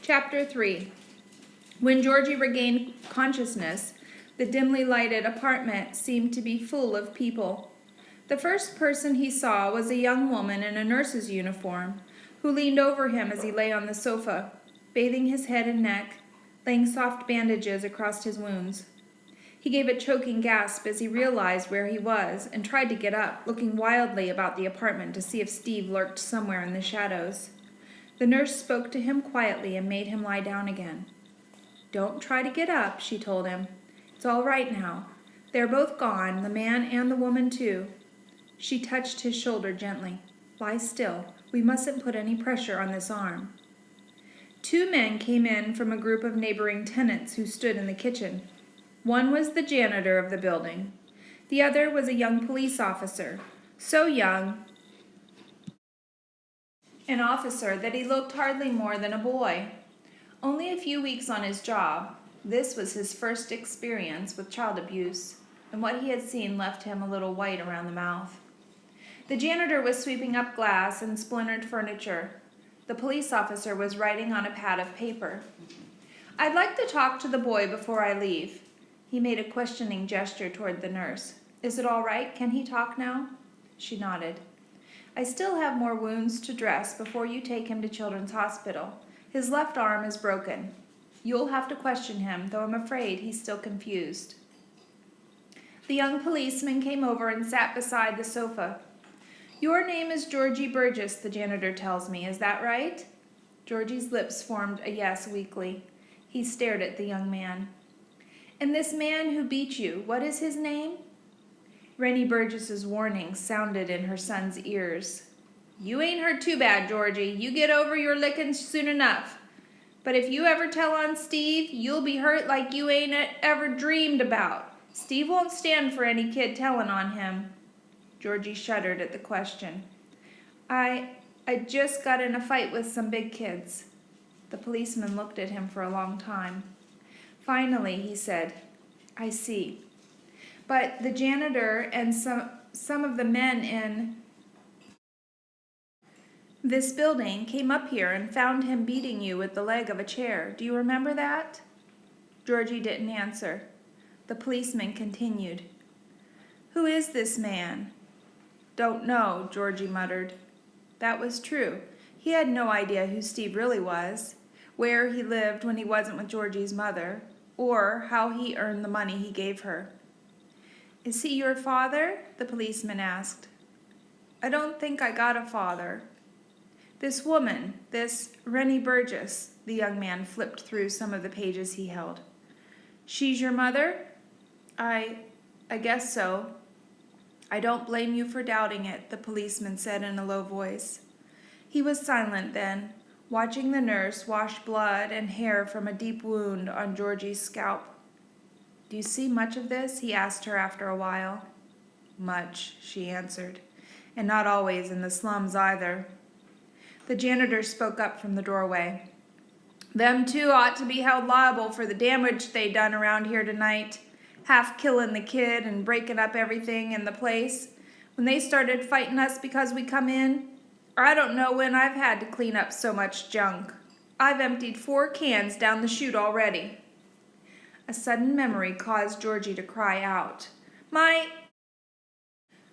Chapter 3. When Georgie regained consciousness, the dimly lighted apartment seemed to be full of people. The first person he saw was a young woman in a nurse's uniform, who leaned over him as he lay on the sofa, bathing his head and neck, laying soft bandages across his wounds. He gave a choking gasp as he realized where he was and tried to get up, looking wildly about the apartment to see if Steve lurked somewhere in the shadows. The nurse spoke to him quietly and made him lie down again. "Don't try to get up," she told him. "It's all right now. They're both gone, the man and the woman too." She touched his shoulder gently. "Lie still. We mustn't put any pressure on this arm." Two men came in from a group of neighboring tenants who stood in the kitchen. One was the janitor of the building. The other was a young police officer, so young, an officer that he looked hardly more than a boy. Only a few weeks on his job, this was his first experience with child abuse, and what he had seen left him a little white around the mouth. The janitor was sweeping up glass and splintered furniture. The police officer was writing on a pad of paper. "I'd like to talk to the boy before I leave." He made a questioning gesture toward the nurse. "Is it all right? Can he talk now?" She nodded. "I still have more wounds to dress before you take him to Children's Hospital. His left arm is broken. You'll have to question him, though I'm afraid he's still confused." The young policeman came over and sat beside the sofa. "Your name is Georgie Burgess, the janitor tells me. Is that right?" Georgie's lips formed a yes weakly. He stared at the young man. "And this man who beat you, what is his name?" Rennie Burgess's warning sounded in her son's ears. "You ain't hurt too bad, Georgie. You get over your lickings soon enough. But if you ever tell on Steve, you'll be hurt like you ain't ever dreamed about. Steve won't stand for any kid telling on him." Georgie shuddered at the question. I just got in a fight with some big kids." The policeman looked at him for a long time. Finally, he said, "I see. But the janitor and some of the men in this building came up here and found him beating you with the leg of a chair. Do you remember that?" Georgie didn't answer. The policeman continued. "Who is this man?" "Don't know," Georgie muttered. That was true. He had no idea who Steve really was, where he lived when he wasn't with Georgie's mother, or how he earned the money he gave her. "Is he your father?" the policeman asked. "I don't think I got a father." "This woman, this Rennie Burgess," the young man flipped through some of the pages he held. "She's your mother?" I guess so." "I don't blame you for doubting it," the policeman said in a low voice. He was silent then, watching the nurse wash blood and hair from a deep wound on Georgie's scalp. "Do you see much of this?" he asked her after a while. "Much," she answered, "and not always in the slums either." The janitor spoke up from the doorway. "Them two ought to be held liable for the damage they done around here tonight, half killing the kid and breaking up everything in the place. When they started fighting us because we come in, I don't know when I've had to clean up so much junk. I've emptied 4 cans down the chute already." A sudden memory caused Georgie to cry out. "My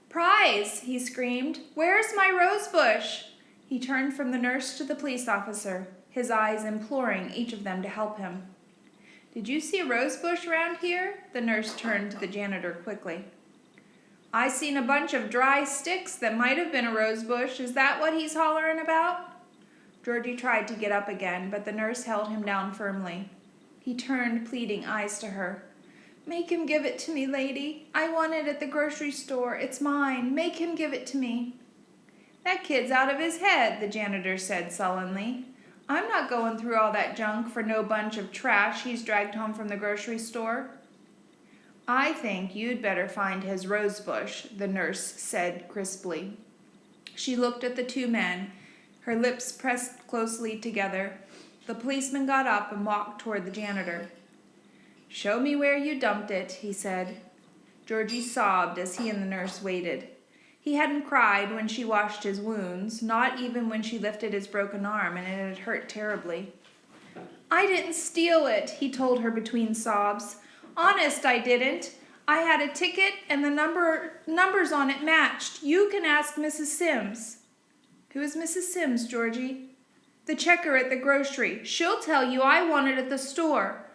prize!" he screamed. "Where's my rose bush?" He turned from the nurse to the police officer, his eyes imploring each of them to help him. "Did you see a rose bush around here?" The nurse turned to the janitor quickly. "I seen a bunch of dry sticks that might have been a rose bush. Is that what he's hollering about?" Georgie tried to get up again, but the nurse held him down firmly. He turned pleading eyes to her. "Make him give it to me, lady. I want it at the grocery store. It's mine. Make him give it to me." "That kid's out of his head," the janitor said sullenly. "I'm not going through all that junk for no bunch of trash he's dragged home from the grocery store." "I think you'd better find his rose bush," the nurse said crisply. She looked at the two men, her lips pressed closely together. The policeman got up and walked toward the janitor. "Show me where you dumped it," he said. Georgie sobbed as he and the nurse waited. He hadn't cried when she washed his wounds, not even when she lifted his broken arm, and it had hurt terribly. I didn't steal it, he told her between sobs. Honest, I didn't. I had a ticket and the numbers on it matched. You can ask Mrs. Sims. Who is Mrs. Sims, Georgie? The checker at the grocery. She'll tell you I want it at the store.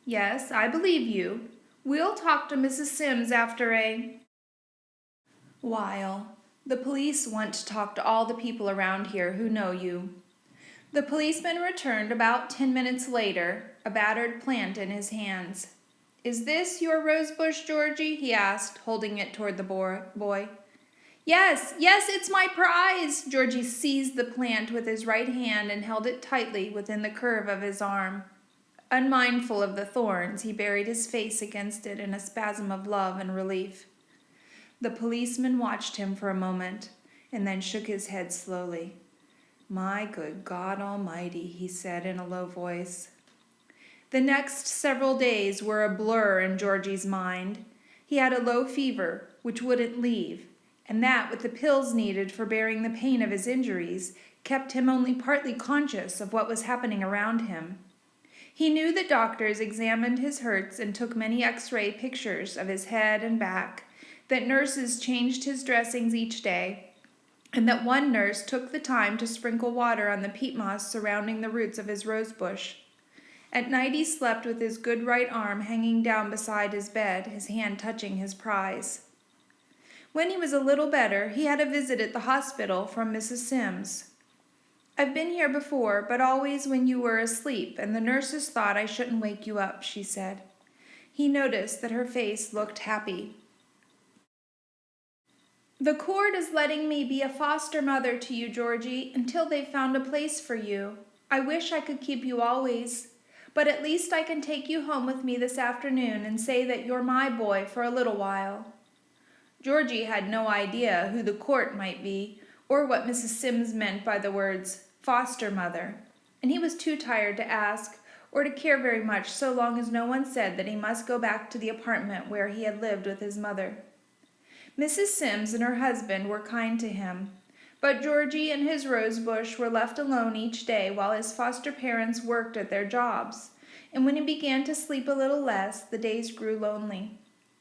Yes, I believe you. We'll talk to Mrs. Sims after a while. The police want to talk to all the people around here who know you. The policeman returned about 10 minutes later, a battered plant in his hands. Is this your rosebush, Georgie? He asked, holding it toward the boy. Yes, it's my prize. Georgie seized the plant with his right hand and held it tightly within the curve of his arm. Unmindful of the thorns, he buried his face against it in a spasm of love and relief. The policeman watched him for a moment and then shook his head slowly. My good God Almighty, he said in a low voice. The next several days were a blur in Georgie's mind. He had a low fever, which wouldn't leave, and that, with the pills needed for bearing the pain of his injuries, kept him only partly conscious of what was happening around him. He knew that doctors examined his hurts and took many X-ray pictures of his head and back, that nurses changed his dressings each day, and that one nurse took the time to sprinkle water on the peat moss surrounding the roots of his rosebush. At night he slept with his good right arm hanging down beside his bed, his hand touching his prize. When he was a little better, he had a visit at the hospital from Mrs. Sims. I've been here before, but always when you were asleep, and the nurses thought I shouldn't wake you up, she said. He noticed that her face looked happy. The court is letting me be a foster mother to you, Georgie, until they've found a place for you. I wish I could keep you always, but at least I can take you home with me this afternoon and say that you're my boy for a little while. Georgie had no idea who the court might be, or what Mrs. Sims meant by the words foster mother, and he was too tired to ask or to care very much so long as no one said that he must go back to the apartment where he had lived with his mother. Mrs. Sims and her husband were kind to him, but Georgie and his rosebush were left alone each day while his foster parents worked at their jobs, and when he began to sleep a little less, the days grew lonely.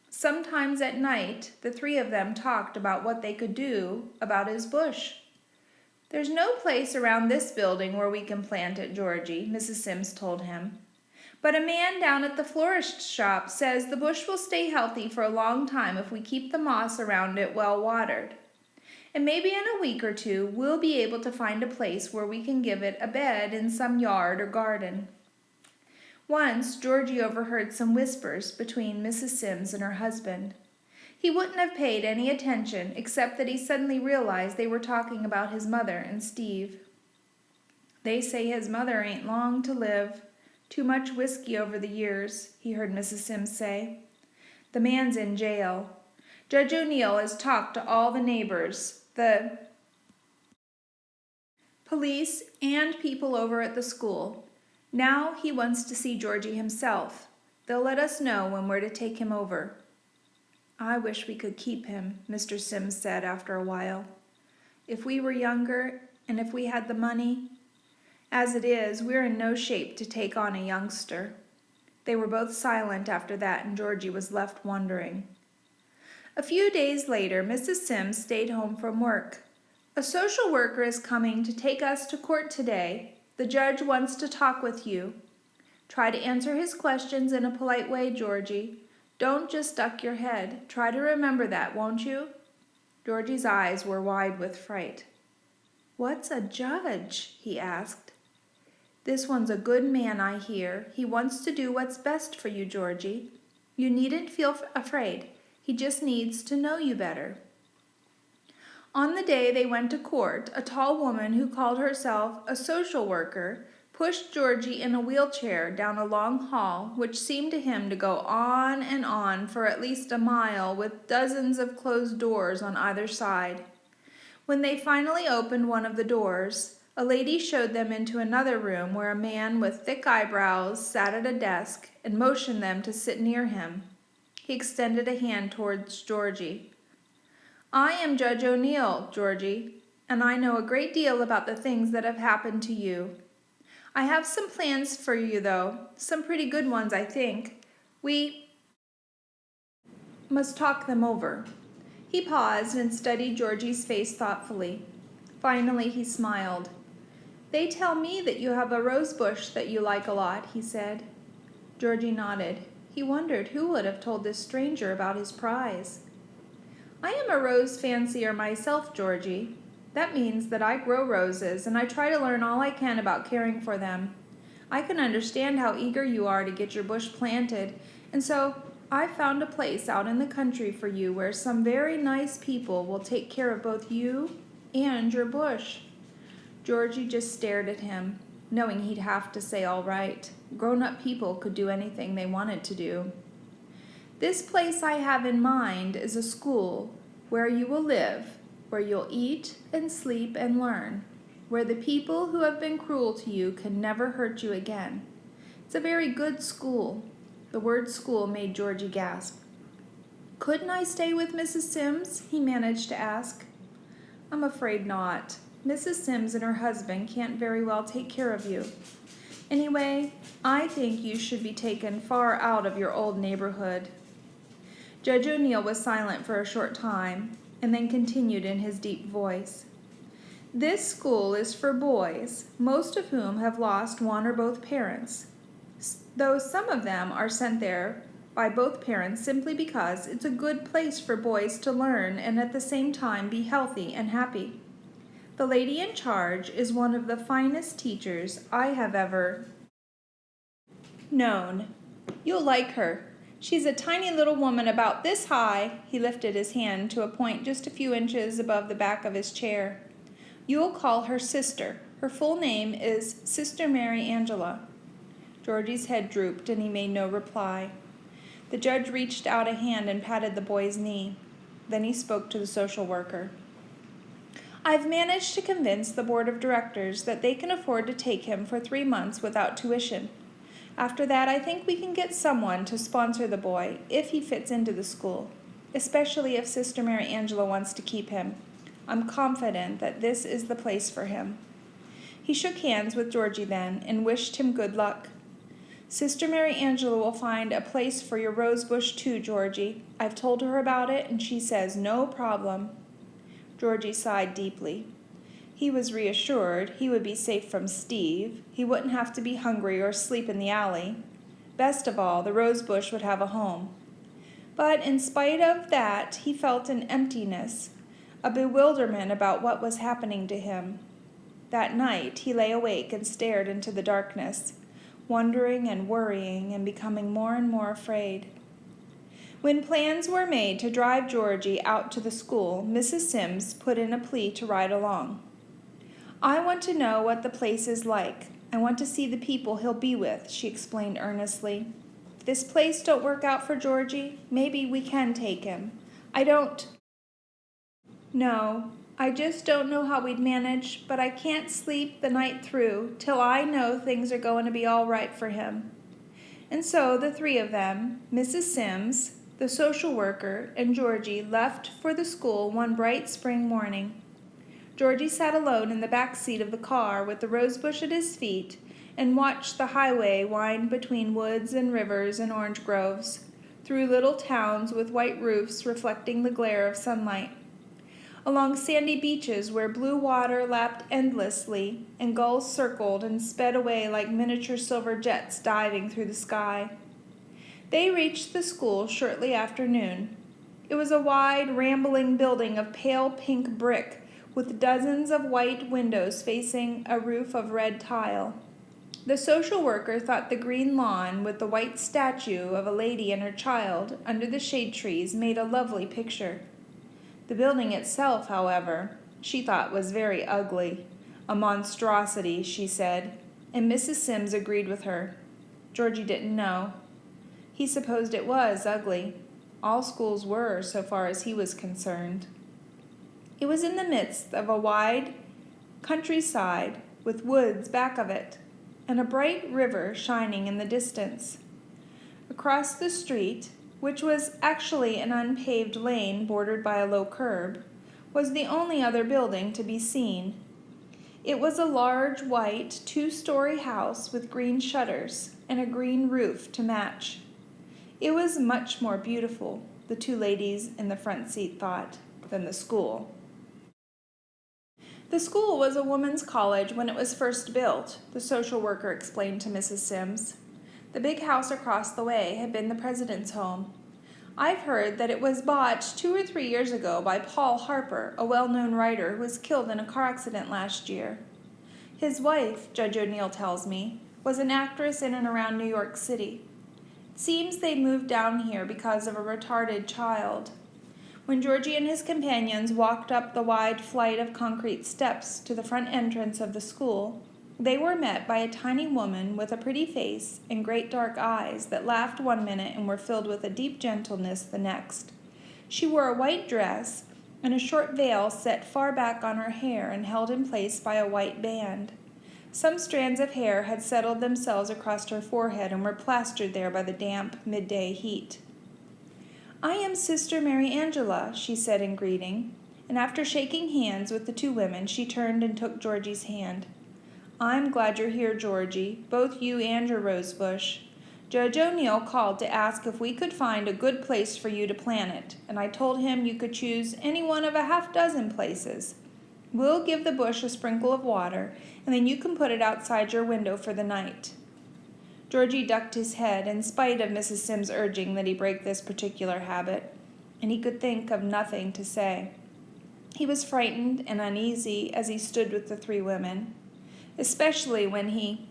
Sometimes at night, the three of them talked about what they could do about his bush. There's no place around this building where we can plant it, Georgie, Mrs. Sims told him. But a man down at the florist's shop says the bush will stay healthy for a long time if we keep the moss around it well watered. And maybe in a week or two we'll be able to find a place where we can give it a bed in some yard or garden. Once Georgie overheard some whispers between Mrs. Sims and her husband. He wouldn't have paid any attention except that he suddenly realized they were talking about his mother and Steve. They say his mother ain't long to live. Too much whiskey over the years, he heard Mrs. Sims say. The man's in jail. Judge O'Neill has talked to all the neighbors, the police, and people over at the school. Now he wants to see Georgie himself. They'll let us know when we're to take him over. I wish we could keep him, Mr. Sims said after a while. If we were younger, and if we had the money. As it is, we're in no shape to take on a youngster. They were both silent after that, and Georgie was left wondering. A few days later, Mrs. Sims stayed home from work. A social worker is coming to take us to court today. The judge wants to talk with you. Try to answer his questions in a polite way, Georgie. Don't just duck your head. Try to remember that, won't you? Georgie's eyes were wide with fright. What's a judge? He asked. This one's a good man, I hear. He wants to do what's best for you, Georgie. You needn't feel afraid. He just needs to know you better. On the day they went to court, a tall woman who called herself a social worker pushed Georgie in a wheelchair down a long hall, which seemed to him to go on and on for at least a mile, with dozens of closed doors on either side. When they finally opened one of the doors, a lady showed them into another room where a man with thick eyebrows sat at a desk and motioned them to sit near him. He extended a hand towards Georgie. I am Judge O'Neill, Georgie, and I know a great deal about the things that have happened to you. I have some plans for you, though. Some pretty good ones, I think. We must talk them over." He paused and studied Georgie's face thoughtfully. Finally, he smiled. "They tell me that you have a rose bush that you like a lot," he said. Georgie nodded. He wondered who would have told this stranger about his prize. "I am a rose fancier myself, Georgie. That means that I grow roses, and I try to learn all I can about caring for them. I can understand how eager you are to get your bush planted, and so I found a place out in the country for you where some very nice people will take care of both you and your bush." Georgie just stared at him, knowing he'd have to say all right. Grown-up people could do anything they wanted to do. "This place I have in mind is a school where you will live, where you'll eat and sleep and learn, where the people who have been cruel to you can never hurt you again. It's a very good school." The word school made Georgie gasp. "Couldn't I stay with Mrs. Sims?" he managed to ask. "I'm afraid not. Mrs. Sims and her husband can't very well take care of you. Anyway, I think you should be taken far out of your old neighborhood." Judge O'Neill was silent for a short time, and then continued in his deep voice. "This school is for boys, most of whom have lost one or both parents, though some of them are sent there by both parents simply because it's a good place for boys to learn and at the same time be healthy and happy. The lady in charge is one of the finest teachers I have ever known. You'll like her. She's a tiny little woman about this high." He lifted his hand to a point just a few inches above the back of his chair. "You'll call her Sister. Her full name is Sister Mary Angela." Georgie's head drooped, and he made no reply. The judge reached out a hand and patted the boy's knee. Then he spoke to the social worker. "I've managed to convince the board of directors that they can afford to take him for 3 months without tuition. After that, I think we can get someone to sponsor the boy if he fits into the school, especially if Sister Mary Angela wants to keep him. I'm confident that this is the place for him." He shook hands with Georgie then and wished him good luck. "Sister Mary Angela will find a place for your rose bush too, Georgie. I've told her about it, and she says no problem." Georgie sighed deeply. He was reassured he would be safe from Steve. He wouldn't have to be hungry or sleep in the alley. Best of all, the rose bush would have a home. But in spite of that, he felt an emptiness, a bewilderment about what was happening to him. That night, he lay awake and stared into the darkness, wondering and worrying and becoming more and more afraid. When plans were made to drive Georgie out to the school, Mrs. Sims put in a plea to ride along. "I want to know what the place is like. I want to see the people he'll be with," she explained earnestly. "If this place don't work out for Georgie, maybe we can take him. I don't know. I just don't know how we'd manage, but I can't sleep the night through till I know things are going to be all right for him." And so the three of them, Mrs. Sims, the social worker, and Georgie, left for the school one bright spring morning. Georgie sat alone in the back seat of the car with the rosebush at his feet and watched the highway wind between woods and rivers and orange groves, through little towns with white roofs reflecting the glare of sunlight, along sandy beaches where blue water lapped endlessly and gulls circled and sped away like miniature silver jets diving through the sky. They reached the school shortly after noon. It was a wide, rambling building of pale pink brick with dozens of white windows facing a roof of red tile. The social worker thought the green lawn with the white statue of a lady and her child under the shade trees made a lovely picture. The building itself, however, she thought was very ugly. A monstrosity, she said, and Mrs. Sims agreed with her. Georgie didn't know. He supposed it was ugly. All schools were, so far as he was concerned. It was in the midst of a wide countryside with woods back of it, and a bright river shining in the distance. Across the street, which was actually an unpaved lane bordered by a low curb, was the only other building to be seen. It was a large, white, two-story house with green shutters and a green roof to match. It was much more beautiful, the two ladies in the front seat thought, than the school. The school was a woman's college when it was first built, the social worker explained to Mrs. Sims. The big house across the way had been the president's home. I've heard that it was bought 2 or 3 years ago by Paul Harper, a well-known writer who was killed in a car accident last year. His wife, Judge O'Neill tells me, was an actress in and around New York City. It seems they moved down here because of a retarded child. When Georgie and his companions walked up the wide flight of concrete steps to the front entrance of the school, they were met by a tiny woman with a pretty face and great dark eyes that laughed one minute and were filled with a deep gentleness the next. She wore a white dress and a short veil set far back on her hair and held in place by a white band. Some strands of hair had settled themselves across her forehead and were plastered there by the damp midday heat. "I am Sister Mary Angela," she said in greeting, and after shaking hands with the two women, she turned and took Georgie's hand. "I'm glad you're here, Georgie, both you and your rosebush. Judge O'Neill called to ask if we could find a good place for you to plant it, and I told him you could choose any one of a half-dozen places. We'll give the bush a sprinkle of water, and then you can put it outside your window for the night." Georgie ducked his head, in spite of Mrs. Sims' urging that he break this particular habit, and he could think of nothing to say. He was frightened and uneasy as he stood with the three women, especially when he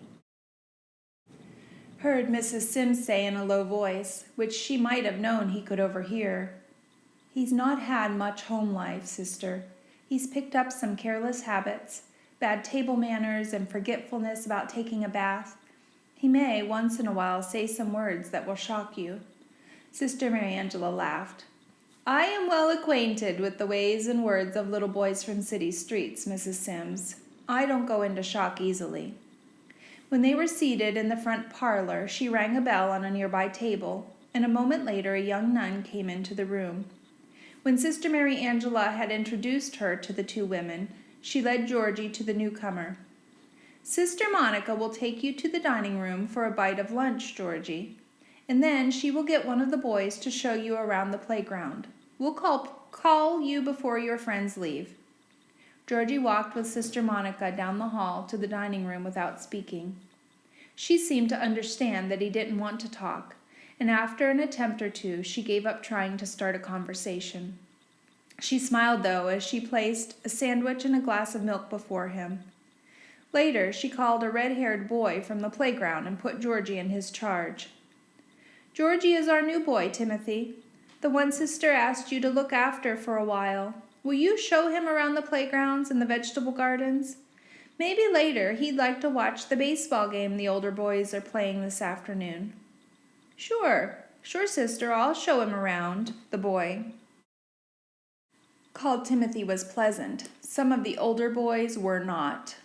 heard Mrs. Sims say in a low voice, which she might have known he could overhear, "He's not had much home life, sister. He's picked up some careless habits, bad table manners, and forgetfulness about taking a bath. He may, once in a while, say some words that will shock you." Sister Mary Angela laughed. "I am well acquainted with the ways and words of little boys from city streets, Mrs. Sims. I don't go into shock easily." When they were seated in the front parlor, she rang a bell on a nearby table, and a moment later a young nun came into the room. When Sister Mary Angela had introduced her to the two women, she led Georgie to the newcomer. "Sister Monica will take you to the dining room for a bite of lunch, Georgie, and then she will get one of the boys to show you around the playground. We'll call you before your friends leave." Georgie walked with Sister Monica down the hall to the dining room without speaking. She seemed to understand that he didn't want to talk, and after an attempt or two, she gave up trying to start a conversation. She smiled, though, as she placed a sandwich and a glass of milk before him. Later, she called a red-haired boy from the playground and put Georgie in his charge. "Georgie is our new boy, Timothy, the one Sister asked you to look after for a while. Will you show him around the playgrounds and the vegetable gardens? Maybe later he'd like to watch the baseball game the older boys are playing this afternoon." Sure, Sister, I'll show him around," the boy called Timothy was pleasant. Some of the older boys were not.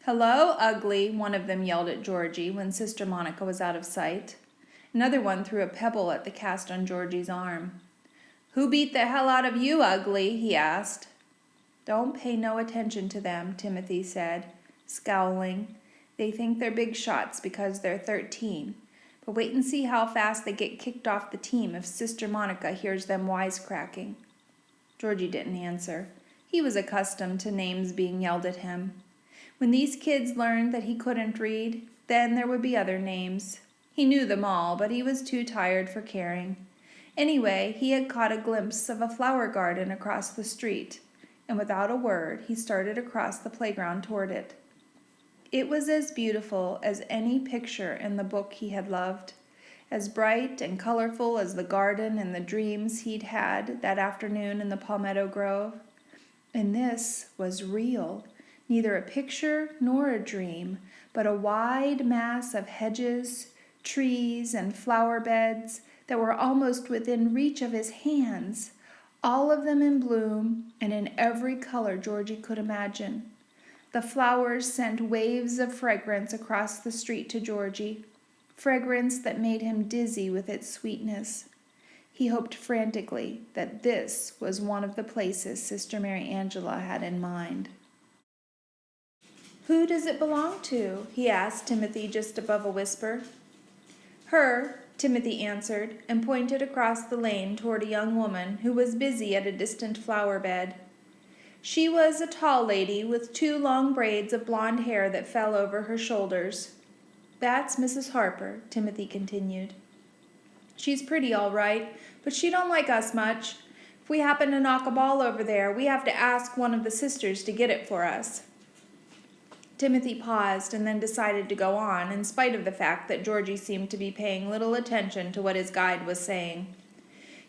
"Hello, ugly," one of them yelled at Georgie when Sister Monica was out of sight. Another one threw a pebble at the cast on Georgie's arm. "Who beat the hell out of you, ugly?" he asked. "Don't pay no attention to them," Timothy said, scowling. "They think they're big shots because they're 13. But wait and see how fast they get kicked off the team if Sister Monica hears them wisecracking." Georgie didn't answer. He was accustomed to names being yelled at him. When these kids learned that he couldn't read, then there would be other names. He knew them all, but he was too tired for caring. Anyway, he had caught a glimpse of a flower garden across the street, and without a word, he started across the playground toward it. It was as beautiful as any picture in the book he had loved, as bright and colorful as the garden and the dreams he'd had that afternoon in the Palmetto Grove. And this was real. Neither a picture nor a dream, but a wide mass of hedges, trees, and flower beds that were almost within reach of his hands, all of them in bloom and in every color Georgie could imagine. The flowers sent waves of fragrance across the street to Georgie, fragrance that made him dizzy with its sweetness. He hoped frantically that this was one of the places Sister Mary Angela had in mind. Who does it belong to? He asked Timothy just above a whisper. Her, Timothy answered, and pointed across the lane toward a young woman who was busy at a distant flower bed. She was a tall lady with 2 long braids of blonde hair that fell over her shoulders. That's Mrs. Harper, Timothy continued. She's pretty all right, but she don't like us much. If we happen to knock a ball over there, we have to ask one of the sisters to get it for us. Timothy paused and then decided to go on, in spite of the fact that Georgie seemed to be paying little attention to what his guide was saying.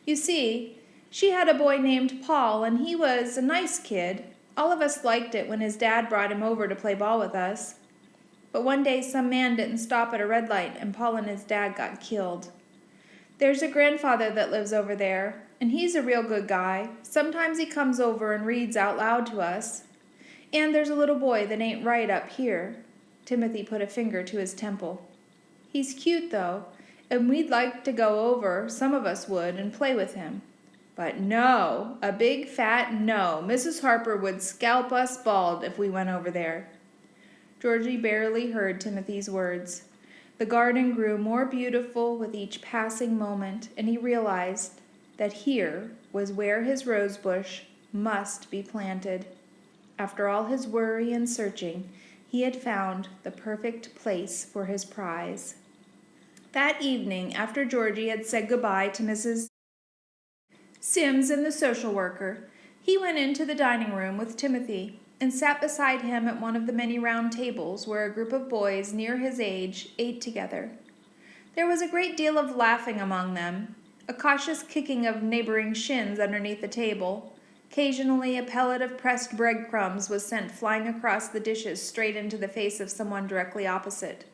You see, she had a boy named Paul, and he was a nice kid. All of us liked it when his dad brought him over to play ball with us. But one day some man didn't stop at a red light, and Paul and his dad got killed. There's a grandfather that lives over there, and he's a real good guy. Sometimes he comes over and reads out loud to us. And there's a little boy that ain't right up here. Timothy put a finger to his temple. He's cute, though, and we'd like to go over, some of us would, and play with him. But no, a big fat no. Mrs. Harper would scalp us bald if we went over there. Georgie barely heard Timothy's words. The garden grew more beautiful with each passing moment, and he realized that here was where his rosebush must be planted. After all his worry and searching, he had found the perfect place for his prize. That evening, after Georgie had said goodbye to Mrs. Sims and the social worker, he went into the dining room with Timothy and sat beside him at one of the many round tables where a group of boys near his age ate together. There was a great deal of laughing among them, a cautious kicking of neighboring shins underneath the table. Occasionally, a pellet of pressed breadcrumbs was sent flying across the dishes straight into the face of someone directly opposite.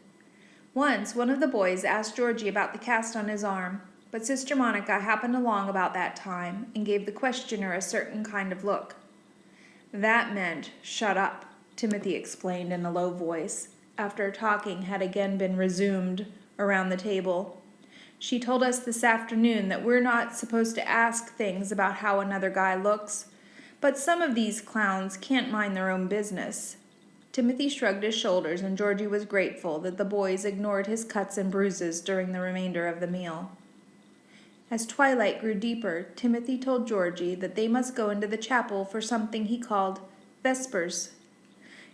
Once, one of the boys asked Georgie about the cast on his arm, but Sister Monica happened along about that time and gave the questioner a certain kind of look. That meant, "Shut up," Timothy explained in a low voice, after talking had again been resumed around the table. She told us this afternoon that we're not supposed to ask things about how another guy looks, but some of these clowns can't mind their own business. Timothy shrugged his shoulders, and Georgie was grateful that the boys ignored his cuts and bruises during the remainder of the meal. As twilight grew deeper, Timothy told Georgie that they must go into the chapel for something he called Vespers.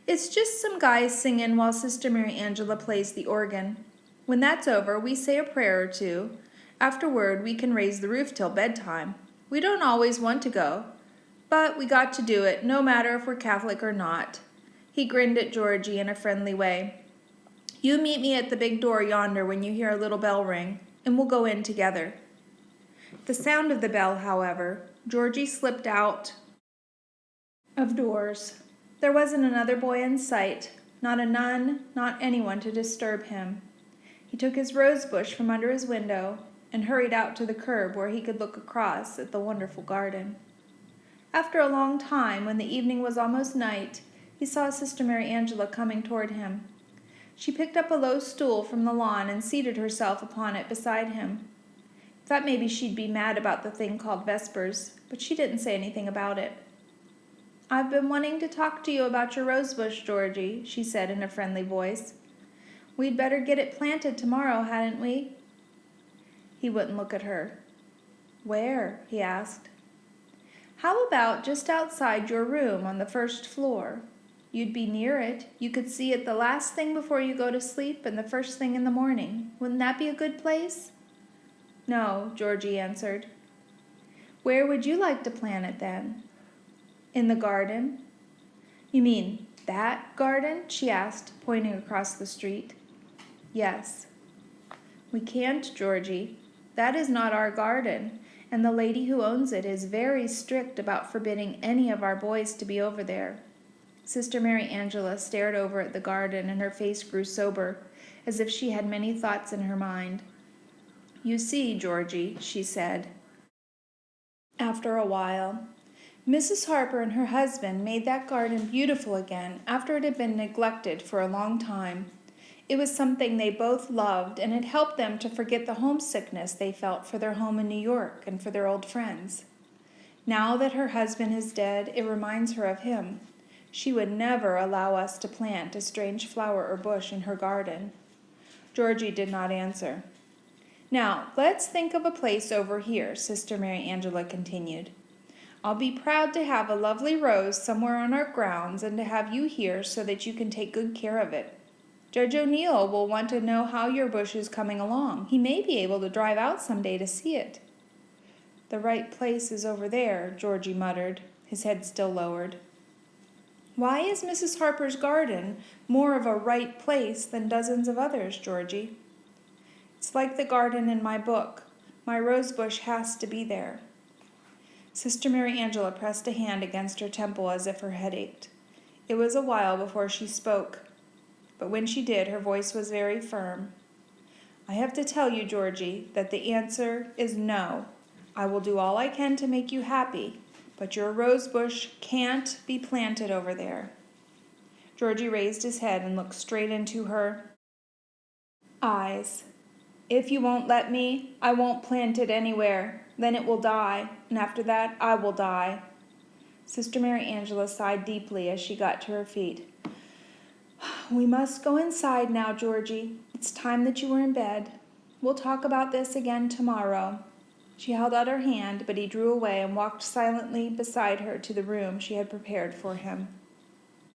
It's just some guys singing while Sister Mary Angela plays the organ. When that's over, we say a prayer or two. Afterward, we can raise the roof till bedtime. We don't always want to go, but we got to do it, no matter if we're Catholic or not. He grinned at Georgie in a friendly way. You meet me at the big door yonder when you hear a little bell ring, and we'll go in together. The sound of the bell, however, Georgie slipped out of doors. There wasn't another boy in sight, not a nun, not anyone to disturb him. He took his rosebush from under his window and hurried out to the curb where he could look across at the wonderful garden. After a long time, when the evening was almost night, he saw Sister Mary Angela coming toward him. She picked up a low stool from the lawn and seated herself upon it beside him. Thought maybe she'd be mad about the thing called Vespers, but she didn't say anything about it. I've been wanting to talk to you about your rosebush, Georgie, she said in a friendly voice. We'd better get it planted tomorrow, hadn't we? He wouldn't look at her. Where? He asked. How about just outside your room on the first floor? You'd be near it. You could see it the last thing before you go to sleep and the first thing in the morning. Wouldn't that be a good place? No, Georgie answered. Where would you like to plant it then? In the garden. You mean that garden? She asked, pointing across the street. Yes. We can't, Georgie. That is not our garden, and the lady who owns it is very strict about forbidding any of our boys to be over there. Sister Mary Angela stared over at the garden, and her face grew sober, as if she had many thoughts in her mind. You see, Georgie, she said, after a while, Mrs. Harper and her husband made that garden beautiful again after it had been neglected for a long time. It was something they both loved, and it helped them to forget the homesickness they felt for their home in New York and for their old friends. Now that her husband is dead, it reminds her of him. She would never allow us to plant a strange flower or bush in her garden. Georgie did not answer. Now, let's think of a place over here, Sister Mary Angela continued. I'll be proud to have a lovely rose somewhere on our grounds and to have you here so that you can take good care of it. Judge O'Neill will want to know how your bush is coming along. He may be able to drive out some day to see it. The right place is over there, Georgie muttered, his head still lowered. Why is Mrs. Harper's garden more of a right place than dozens of others, Georgie? It's like the garden in my book. My rose bush has to be there. Sister Mary Angela pressed a hand against her temple as if her head ached. It was a while before she spoke, but when she did, her voice was very firm. I have to tell you, Georgie, that the answer is no. I will do all I can to make you happy, but your rose bush can't be planted over there. Georgie raised his head and looked straight into her eyes. If you won't let me, I won't plant it anywhere. Then it will die, and after that, I will die. Sister Mary Angela sighed deeply as she got to her feet. We must go inside now, Georgie. It's time that you were in bed. We'll talk about this again tomorrow. She held out her hand, but he drew away and walked silently beside her to the room she had prepared for him.